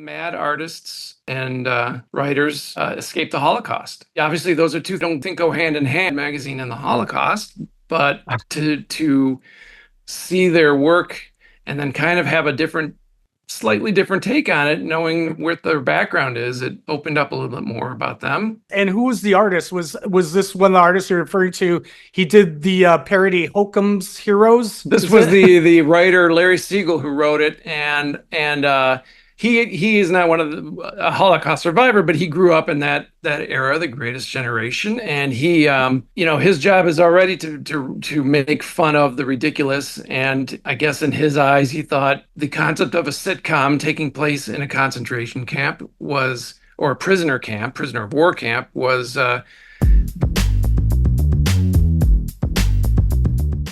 Mad artists and writers escaped the Holocaust. Obviously, those are two don't think go hand in hand, magazine and the Holocaust, but to see their work and then kind of have a slightly different take on it, knowing what their background is, it opened up a little bit more about them. And who was the artist? Was this one of the artists you're referring to? He did the parody Hokum's Heroes. This was the writer Larry Siegel who wrote it, and he is not a Holocaust survivor, but he grew up in that era, the Greatest Generation, and he his job is already to make fun of the ridiculous. And I guess in his eyes, he thought the concept of a sitcom taking place in a concentration camp or a prisoner of war camp was.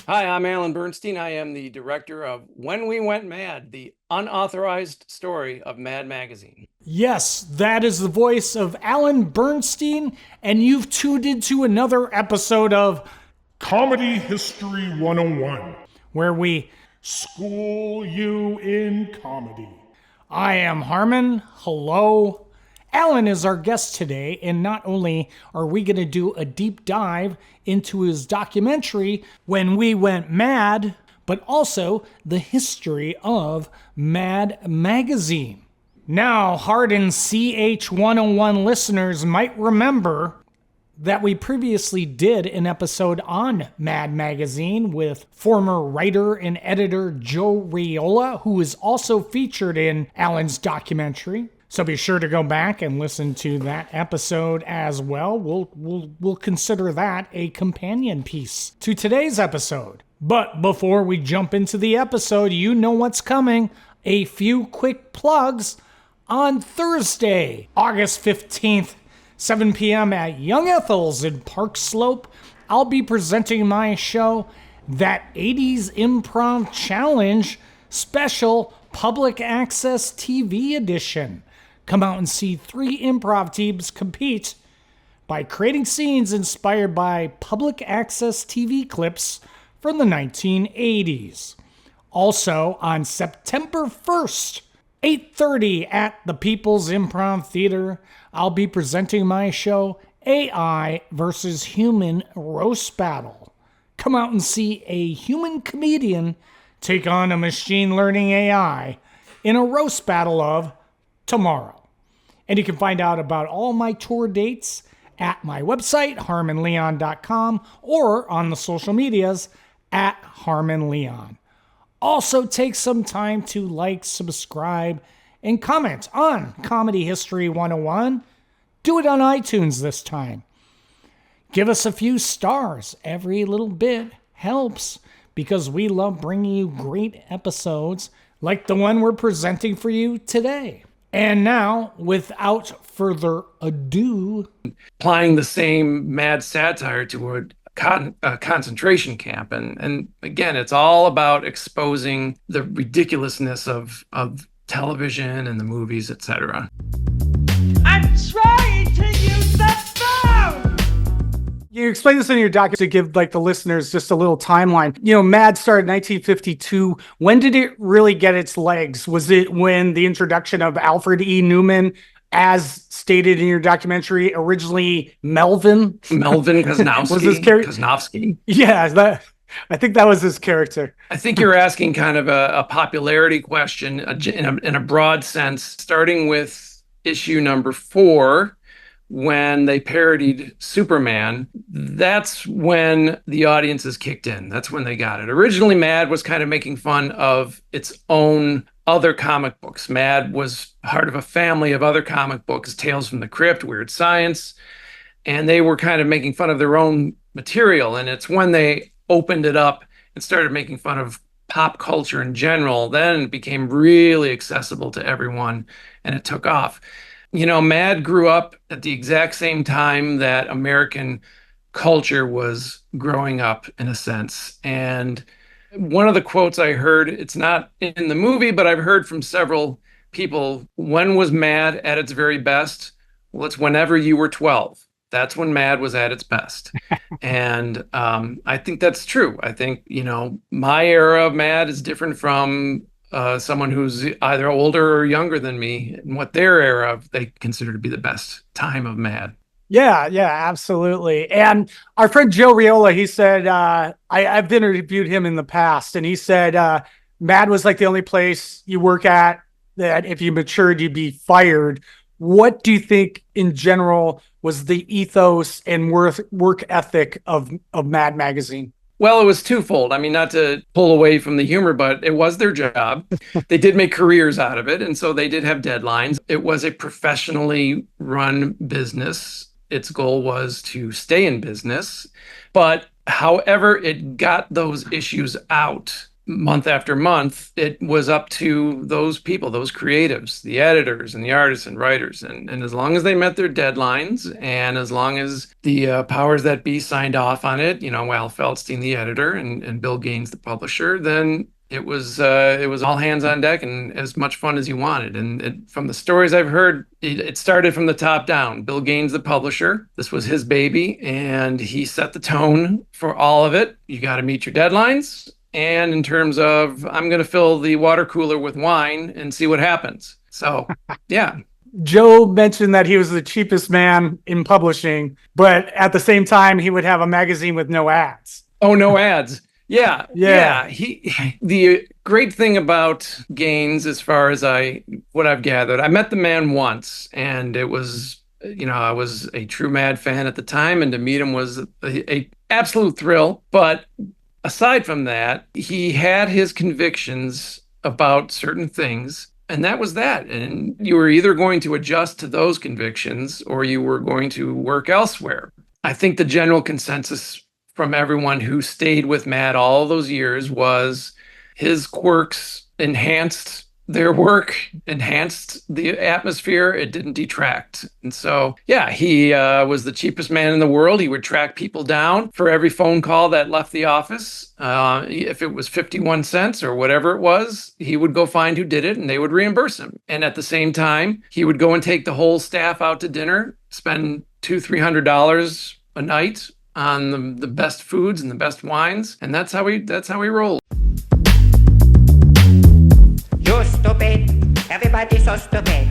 Hi, I'm Alan Bernstein. I am the director of When We Went Mad, the unauthorized story of Mad Magazine. Yes, that is the voice of Alan Bernstein, and you've tuned into another episode of Comedy History 101, where we school you in comedy. I am Harmon. Hello. Alan is our guest today, and not only are we going to do a deep dive into his documentary, When We Went Mad, but also the history of Mad Magazine. Now, hardened CH-101 listeners might remember that we previously did an episode on Mad Magazine with former writer and editor Joe Riola, who is also featured in Alan's documentary. So be sure to go back and listen to that episode as well. We'll consider that a companion piece to today's episode. But before we jump into the episode, you know what's coming. A few quick plugs. On Thursday, August 15th, 7 p.m. at Young Ethel's in Park Slope, I'll be presenting my show, That 80s Improv Challenge Special Public Access TV Edition. Come out and see 3 improv teams compete by creating scenes inspired by public access TV clips from the 1980s. Also, on September 1st, 8:30 at the People's Improv Theater, I'll be presenting my show, AI versus Human Roast Battle. Come out and see a human comedian take on a machine learning AI in a roast battle of tomorrow. And you can find out about all my tour dates at my website, harmonleon.com, or on the social medias at harmonleon. Also, take some time to like, subscribe, and comment on Comedy History 101. Do it on iTunes this time. Give us a few stars. Every little bit helps because we love bringing you great episodes like the one we're presenting for you today. And now, without further ado, applying the same mad satire to a concentration camp. And again, it's all about exposing the ridiculousness of television and the movies, etc. I'm trying to use the phone! You explain this in your document to give the listeners just a little timeline. Mad started in 1952. When did it really get its legs? Was it when the introduction of Alfred E. Newman, as stated in your documentary, originally Melvin Kosnowski. Was his character? Kosnowski. Yeah, I think that was his character. I think you're asking kind of a popularity question in a broad sense, starting with issue number 4, when they parodied Superman. That's when the audiences kicked in. That's when they got it. Originally, Mad was kind of making fun of its own other comic books. Mad was part of a family of other comic books, Tales from the Crypt, Weird Science, and they were kind of making fun of their own material. And it's when they opened it up and started making fun of pop culture in general, then it became really accessible to everyone, and it took off. Mad grew up at the exact same time that American culture was growing up, in a sense. And one of the quotes I heard, it's not in the movie, but I've heard from several people, when was Mad at its very best? Well, it's whenever you were 12. That's when Mad was at its best. And I think that's true. I think, my era of Mad is different from someone who's either older or younger than me and what their era they consider to be the best time of Mad. Yeah, absolutely. And our friend Joe Riola, he said, I've interviewed him in the past, and he said, Mad was like the only place you work at that if you matured, you'd be fired. What do you think in general was the ethos and work ethic of Mad Magazine? Well, it was twofold. I mean, not to pull away from the humor, but it was their job. They did make careers out of it. And so they did have deadlines. It was a professionally run business. Its goal was to stay in business. But however it got those issues out month after month, it was up to those people, those creatives, the editors and the artists and writers. And as long as they met their deadlines and as long as the powers that be signed off on it, Al Feldstein, the editor, and Bill Gaines, the publisher, then it was all hands on deck and as much fun as you wanted. And from the stories I've heard, it started from the top down. Bill Gaines, the publisher, this was his baby, and he set the tone for all of it. You got to meet your deadlines. And in terms of, I'm going to fill the water cooler with wine and see what happens. So, yeah. Joe mentioned that he was the cheapest man in publishing, but at the same time, he would have a magazine with no ads. Oh, no ads. Yeah. The great thing about Gaines, as far as what I've gathered, I met the man once, and it was, I was a true Mad fan at the time, and to meet him was a absolute thrill. But aside from that, he had his convictions about certain things, and that was that. And you were either going to adjust to those convictions or you were going to work elsewhere. I think the general consensus from everyone who stayed with Mad all those years was his quirks enhanced their work, enhanced the atmosphere. It didn't detract. And so, yeah, he was the cheapest man in the world. He would track people down for every phone call that left the office. If it was 51 cents or whatever it was, he would go find who did it and they would reimburse him. And at the same time, he would go and take the whole staff out to dinner, spend $200-300 a night on the best foods and the best wines. And that's how he rolled. You're stupid. Everybody's so stupid.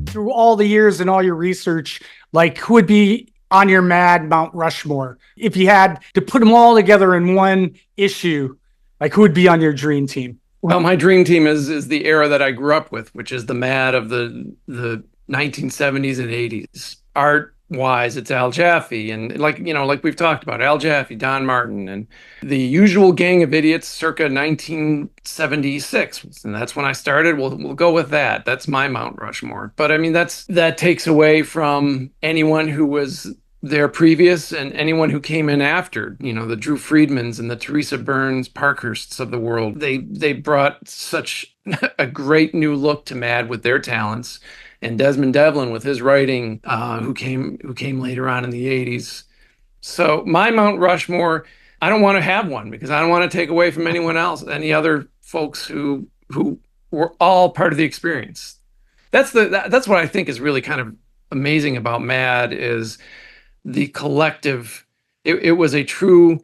Through all the years and all your research, like who would be on your Mad Mount Rushmore? If you had to put them all together in one issue, like who would be on your dream team? Well, my dream team is the era that I grew up with, which is the Mad of the 1970s and 80s. Art-wise, it's Al Jaffe, and like we've talked about, Al Jaffe, Don Martin, and the usual gang of idiots circa 1976. And that's when I started. We'll go with that. That's my Mount Rushmore. But I mean, that takes away from anyone who was there previous and anyone who came in after, the Drew Friedmans and the Teresa Burns Parkhursts of the world. They brought such a great new look to Mad with their talents. And Desmond Devlin with his writing, who came later on in the 80s. So my Mount Rushmore, I don't want to have one because I don't want to take away from anyone else, any other folks who were all part of the experience. That's what I think is really kind of amazing about Mad is the collective. It was a true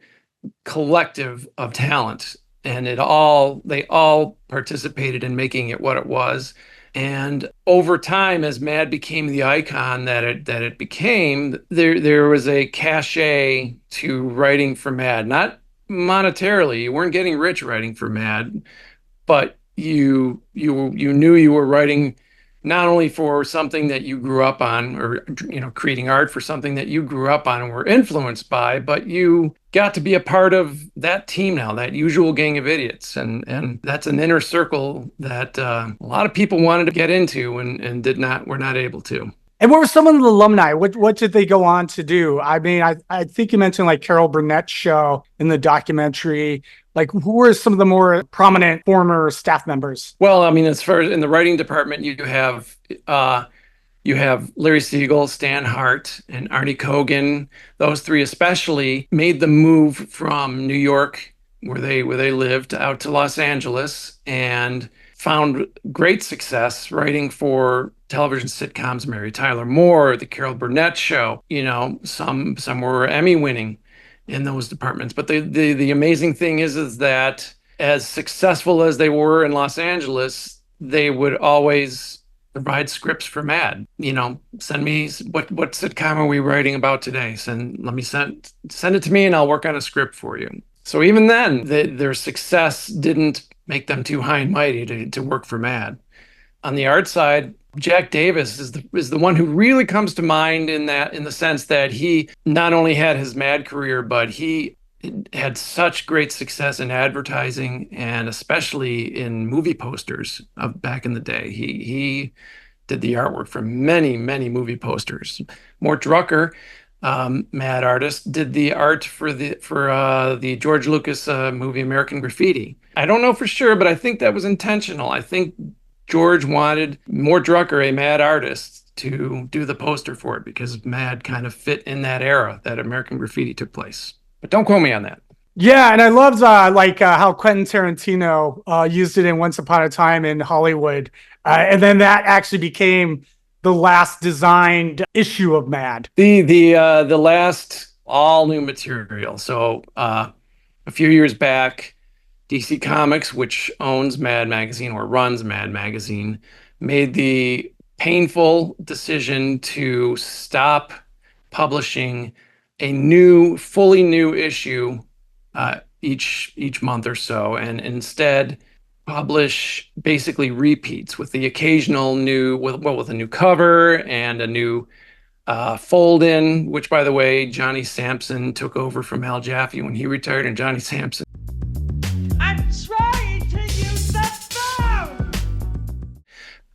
collective of talent, and they all participated in making it what it was. And over time, as Mad became the icon that it became, there was a cachet to writing for Mad. Not monetarily, you weren't getting rich writing for Mad, but you knew you were writing not only for something that you grew up on, or creating art for something that you grew up on and were influenced by, but you got to be a part of that team now, that usual gang of idiots, and that's an inner circle that a lot of people wanted to get into and were not able to. And what were some of the alumni? What did they go on to do? I mean, I think you mentioned like Carol Burnett's show in the documentary. Like, who were some of the more prominent former staff members? Well, I mean, as far as in the writing department, you have Larry Siegel, Stan Hart, and Arnie Kogan. Those three especially made the move from New York, where they lived, out to Los Angeles, and found great success writing for television sitcoms, Mary Tyler Moore, the Carol Burnett Show. Some were Emmy winning in those departments. But the amazing thing is that as successful as they were in Los Angeles, they would always provide scripts for Mad. Send me what sitcom are we writing about today? Send it to me, and I'll work on a script for you. So even then, their success didn't make them too high and mighty to work for Mad. On the art side, Jack Davis is the one who really comes to mind in the sense that he not only had his Mad career, but he had such great success in advertising, and especially in movie posters of back in the day. He did the artwork for many, many movie posters. Mort Drucker, Mad artist, did the art for the George Lucas movie American Graffiti. I don't know for sure, but I think that was intentional. I think George wanted Mort Drucker, a Mad artist, to do the poster for it because Mad kind of fit in that era that American Graffiti took place. But don't quote me on that. Yeah, and I loved how Quentin Tarantino used it in Once Upon a Time in Hollywood, and then that actually became the last designed issue of Mad. The last all new material. So a few years back, DC Comics, which owns Mad Magazine or runs Mad Magazine, made the painful decision to stop publishing a fully new issue each month or so, and instead publish basically repeats with the occasional with a new cover and a new fold-in, which, by the way, Johnny Sampson took over from Al Jaffe when he retired, and Johnny Sampson. I'm trying to use the phone!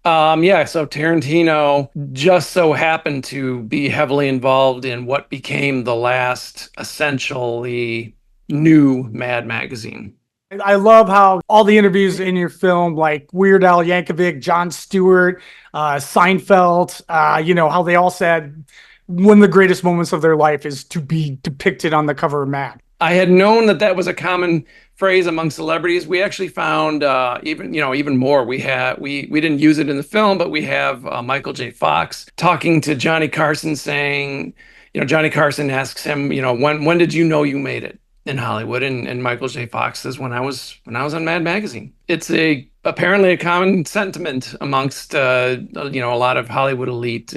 So Tarantino just so happened to be heavily involved in what became the last essentially new Mad magazine. I love how all the interviews in your film, like Weird Al Yankovic, Jon Stewart, Seinfeld, how they all said one of the greatest moments of their life is to be depicted on the cover of Mad. I had known that was a common phrase among celebrities. We actually found even more. We didn't use it in the film, but we have Michael J. Fox talking to Johnny Carson, saying, Johnny Carson asks him, when did you know you made it in Hollywood? And Michael J. Fox says, when I was on Mad Magazine. It's apparently a common sentiment amongst a lot of Hollywood elite,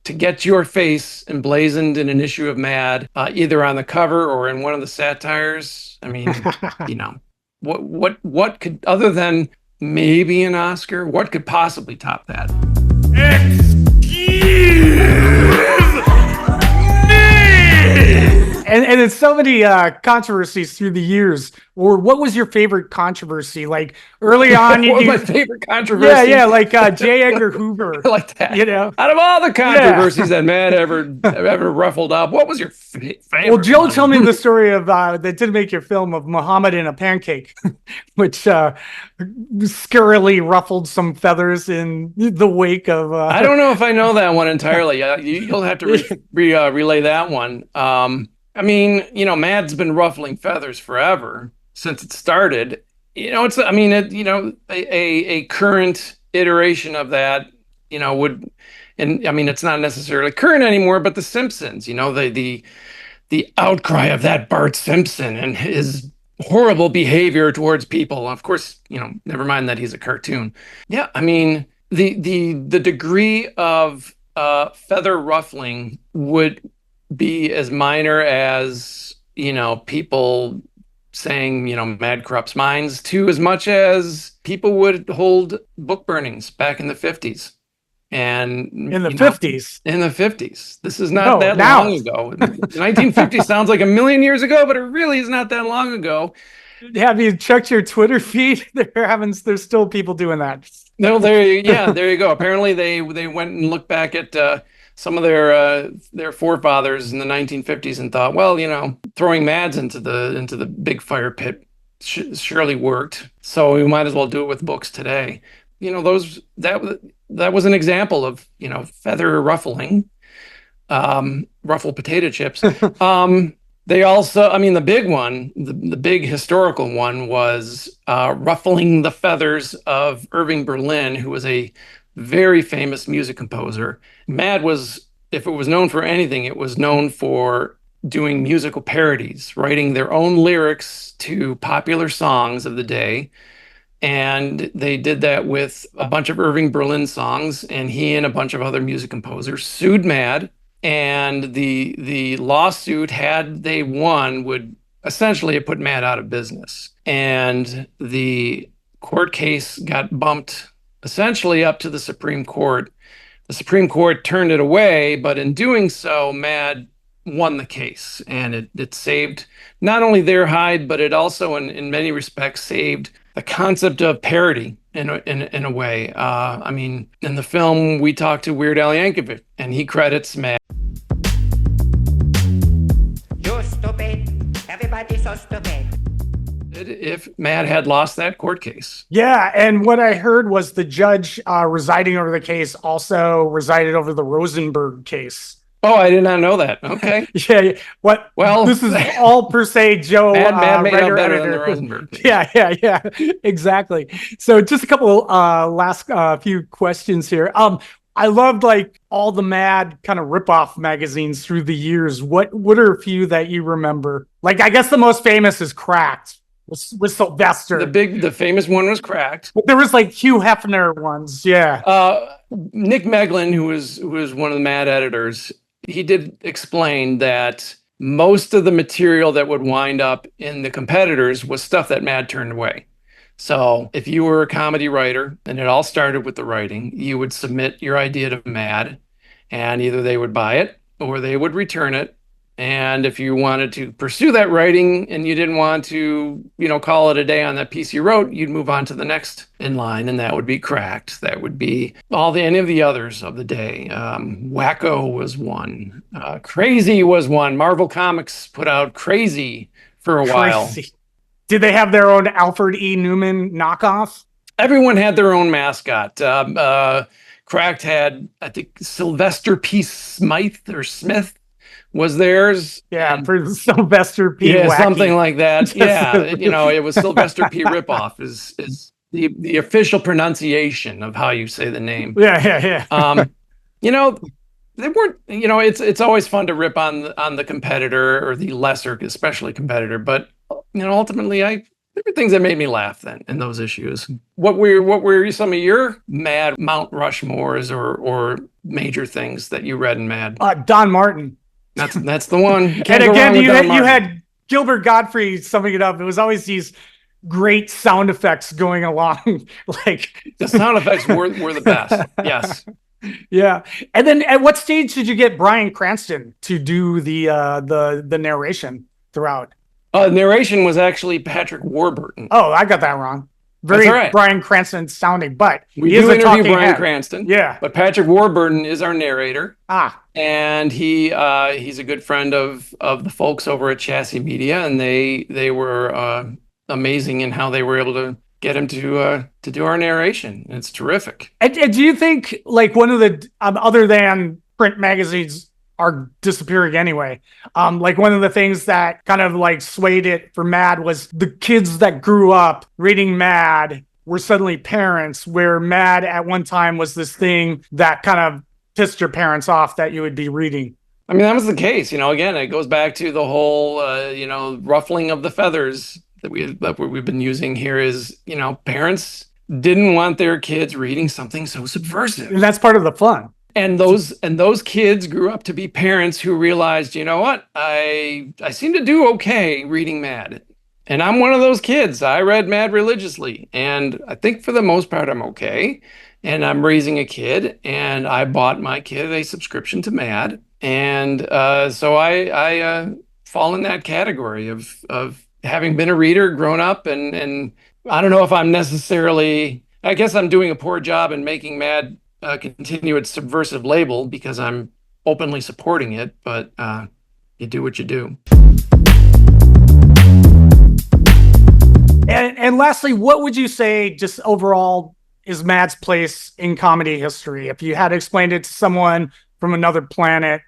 to get your face emblazoned in an issue of Mad, either on the cover or in one of the satires. I mean, what could, other than maybe an Oscar, what could possibly top that? And it's so many controversies through the years. Or what was your favorite controversy? Like early on, what was my favorite controversy? Yeah, like J. Edgar Hoover. Like that. Out of all the controversies that Mad ever ruffled up, what was your favorite? Well, Joe told me the story of that didn't make your film of Muhammad in a pancake, which scarily ruffled some feathers in the wake of. I don't know if I know that one entirely. You'll have to relay that one. Mad's been ruffling feathers forever since it started. A current iteration of that, it's not necessarily current anymore, but The Simpsons, the outcry of that Bart Simpson and his horrible behavior towards people. Of course, never mind that he's a cartoon. Yeah, the degree of feather ruffling would be as minor as people saying Mad corrupts minds, to as much as people would hold book burnings back in the 50s. And in the 50s, this is not that long ago. 1950 sounds like a million years ago, but it really is not that long ago. Have you checked your Twitter feed? There's still people doing that. No, there you go. Apparently they went and looked back at some of their forefathers in the 1950s and thought, well, throwing Mads into the big fire pit surely worked, so we might as well do it with books today. That was an example of feather ruffling, ruffle potato chips. They also, the big one, the big historical one was ruffling the feathers of Irving Berlin, who was a very famous music composer. Mad was, if it was known for anything, it was known for doing musical parodies, writing their own lyrics to popular songs of the day. And they did that with a bunch of Irving Berlin songs, and he and a bunch of other music composers sued Mad. And the lawsuit, had they won, would essentially have put Mad out of business. And the court case got bumped essentially up to the Supreme Court. The Supreme Court turned it away, but in doing so, Mad won the case, and it saved not only their hide, but it also, in many respects, saved the concept of parody in a way. I mean, in the film, we talked to Weird Al Yankovic, and he credits Mad. You're stupid. Everybody's so stupid. If Mad had lost that court case. Yeah, and what I heard was the judge residing over the case also resided over the Rosenberg case. Oh, I did not know that. Okay. Yeah. What? Well, this is all per se Joe. Mad made writer, out better editor. than the Rosenberg case. Yeah. Exactly. So just a couple last few questions here. I loved like all the Mad kind of ripoff magazines through the years. What are a few that you remember? Like, I guess the most famous is Cracked with Sylvester. The famous one was Cracked. But there was like Hugh Hefner ones. Yeah. Nick Meglin, who was one of the Mad editors, he did explain that most of the material that would wind up in the competitors was stuff that Mad turned away. So if you were a comedy writer, and it all started with the writing, you would submit your idea to Mad, and either they would buy it or they would return it. And if you wanted to pursue that writing and you didn't want to, call it a day on that piece you wrote, you'd move on to the next in line, and that would be Cracked. That would be any of the others of the day. Wacko was one. Crazy was one. Marvel Comics put out Crazy for a while. Did they have their own Alfred E. Newman knockoff? Everyone had their own mascot. Cracked had, I think, Sylvester P. Smith was theirs. Yeah, for Sylvester P. Yeah, Wacky. something like that. Yeah, it was Sylvester P. Ripoff is the official pronunciation of how you say the name. Yeah. They weren't. It's always fun to rip on the competitor, or the lesser, especially competitor. But ultimately, there were things that made me laugh then in those issues. What were some of your Mad Mount Rushmores or major things that you read in Mad? Don Martin. That's the one. And again, you had Gilbert Gottfried summing it up. It was always these great sound effects going along. Like the sound effects were the best. Yes. Yeah. And then at what stage did you get Bryan Cranston to do the narration throughout? Narration was actually Patrick Warburton. Oh, I got that wrong. Very right. Bryan Cranston sounding, but we do interview Bryan Cranston. Yeah. But Patrick Warburton is our narrator. And he's a good friend of the folks over at Chassis Media, and they were amazing in how they were able to get him to do our narration. It's terrific. And do you think, like, one of the other than print magazines are disappearing anyway, like one of the things that kind of like swayed it for Mad was the kids that grew up reading Mad were suddenly parents, where Mad at one time was this thing that kind of pissed your parents off that you would be reading. I mean, that was the case. Again, it goes back to the whole ruffling of the feathers that we've been using here. Is parents didn't want their kids reading something so subversive, and that's part of the fun. And those kids grew up to be parents who realized, what, I seem to do okay reading Mad, and I'm one of those kids. I read Mad religiously, and I think for the most part I'm okay. And I'm raising a kid, and I bought my kid a subscription to Mad, and so I fall in that category of having been a reader, grown up, and I don't know if I'm necessarily. I guess I'm doing a poor job in making Mad continue its subversive label, because I'm openly supporting it, but you do what you do. And lastly, what would you say just overall is Mad's place in comedy history? If you had to explain it to someone from another planet,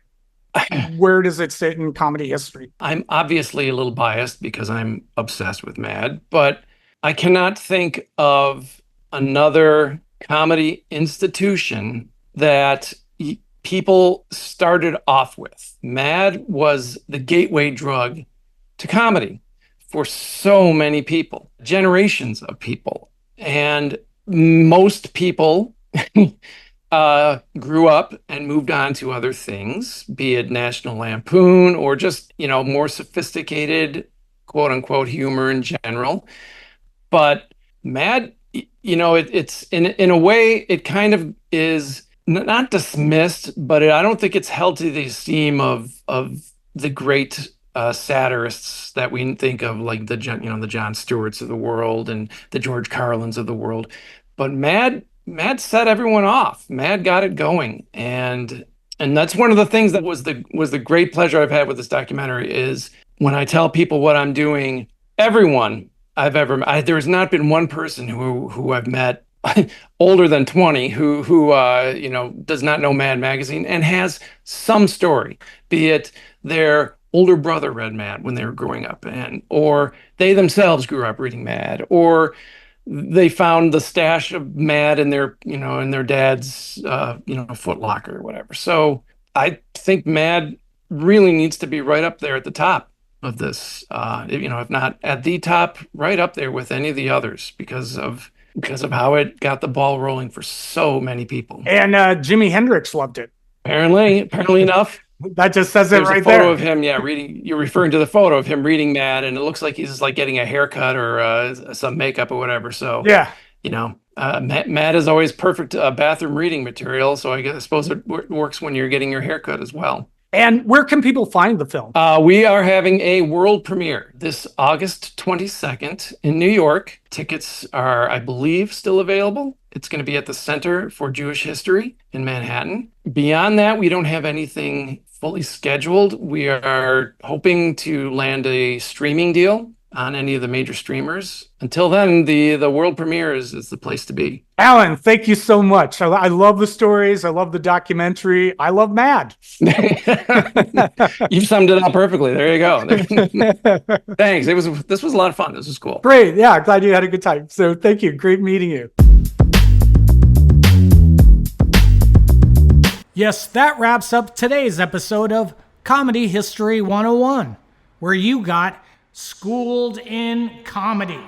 where does it sit in comedy history? I'm obviously a little biased because I'm obsessed with Mad, but I cannot think of another comedy institution that people started off with. Mad was the gateway drug to comedy for so many people, generations of people. And most people grew up and moved on to other things, be it National Lampoon or just, more sophisticated, quote unquote, humor in general. But Mad, it's in a way, it kind of is not dismissed, but I don't think it's held to the esteem of the great satirists that we think of, like the Jon Stewarts of the world and the George Carlins of the world. But Mad set everyone off. Mad got it going, and that's one of the things that was the great pleasure I've had with this documentary is when I tell people what I'm doing. Everyone there has not been one person who I've met older than 20 who does not know Mad Magazine and has some story, be it their older brother read Mad when they were growing up, or they themselves grew up reading Mad, or they found the stash of Mad in their dad's foot locker or whatever. So I think Mad really needs to be right up there at the top of this, if not at the top, right up there with any of the others because of how it got the ball rolling for so many people. And Jimi Hendrix loved it. Apparently enough. That just says it right there. There's a photo of him, reading. You're referring to the photo of him reading Mad, and it looks like he's like getting a haircut or some makeup or whatever. So yeah, Mad is always perfect bathroom reading material. So I suppose it works when you're getting your haircut as well. And where can people find the film? We are having a world premiere this August 22nd in New York. Tickets are, I believe, still available. It's going to be at the Center for Jewish History in Manhattan. Beyond that, we don't have anything fully scheduled. We are hoping to land a streaming deal on any of the major streamers. Until then, the world premiere is the place to be. Alan, thank you so much. I love the stories. I love the documentary. I love Mad. You've summed it up perfectly. There you go. Thanks. This was a lot of fun. This was cool. Great. Yeah, glad you had a good time. So thank you. Great meeting you. Yes, that wraps up today's episode of Comedy History 101, where you got schooled in comedy.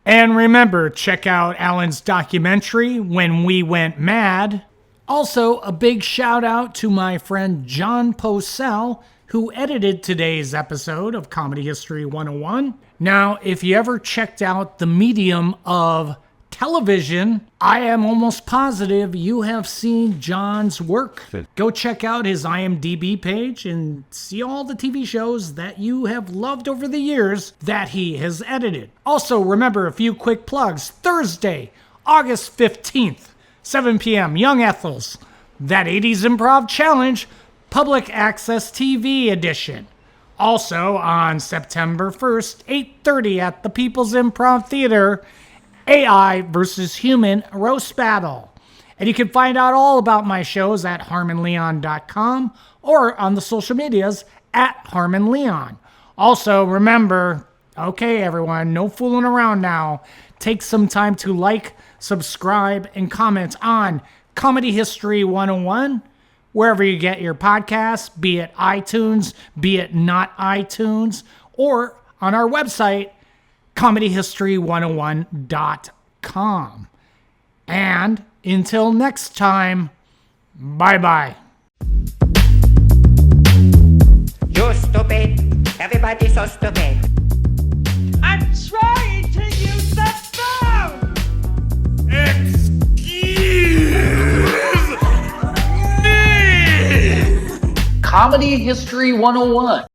And remember, check out Alan's documentary, When We Went Mad. Also, a big shout out to my friend John Posel, who edited today's episode of Comedy History 101. Now, if you ever checked out the medium of television, I am almost positive you have seen John's work. Go check out his IMDb page and see all the TV shows that you have loved over the years that he has edited. Also, remember a few quick plugs. Thursday, August 15th, 7 p.m., Young Ethel's That 80s Improv Challenge, Public Access TV edition. Also, on September 1st, 8:30 at the People's Improv Theater, AI versus Human Roast Battle. And you can find out all about my shows at harmonleon.com or on the social medias at harmonleon. Also, remember, okay, everyone, no fooling around now. Take some time to like, subscribe, and comment on Comedy History 101, wherever you get your podcasts, be it iTunes, be it not iTunes, or on our website, comedyhistory101.com. And until next time, bye-bye. You're stupid. Everybody so stupid. I'm trying to use the phone! Comedy History 101.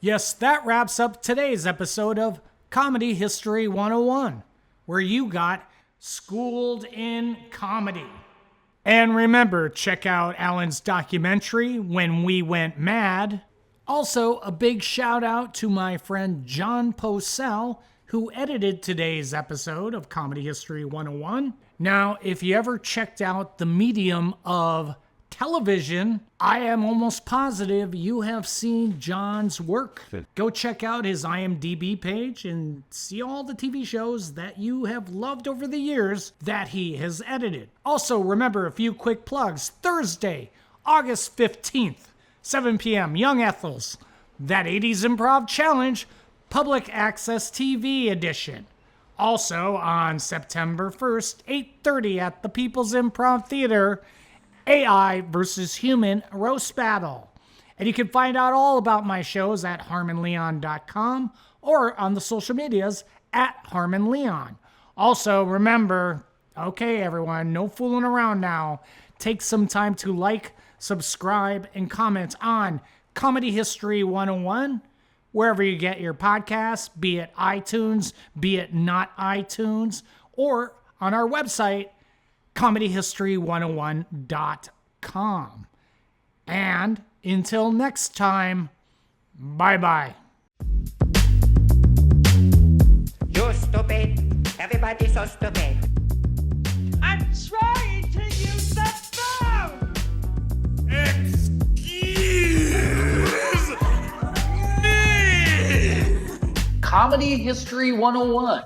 Yes, that wraps up today's episode of Comedy History 101, where you got schooled in comedy. And remember, check out Alan's documentary, When We Went Mad. Also, a big shout out to my friend John Posel, who edited today's episode of Comedy History 101. Now, if you ever checked out the medium of television, I am almost positive you have seen John's work. Go check out his IMDb page and see all the TV shows that you have loved over the years that he has edited. Also, remember a few quick plugs. Thursday, August 15th, 7 p.m., Young Ethel's That 80s Improv Challenge, Public Access TV edition. Also, on September 1st, 8:30 at the People's Improv Theater, AI versus Human Roast Battle. And you can find out all about my shows at harmonleon.com or on the social medias at harmonleon. Also, remember, okay, everyone, no fooling around now. Take some time to like, subscribe, and comment on Comedy History 101, wherever you get your podcasts, be it iTunes, be it not iTunes, or on our website, comedyhistory101.com. And until next time, bye-bye. You're stupid. Everybody so stupid. I'm trying to use the phone! Comedy History 101.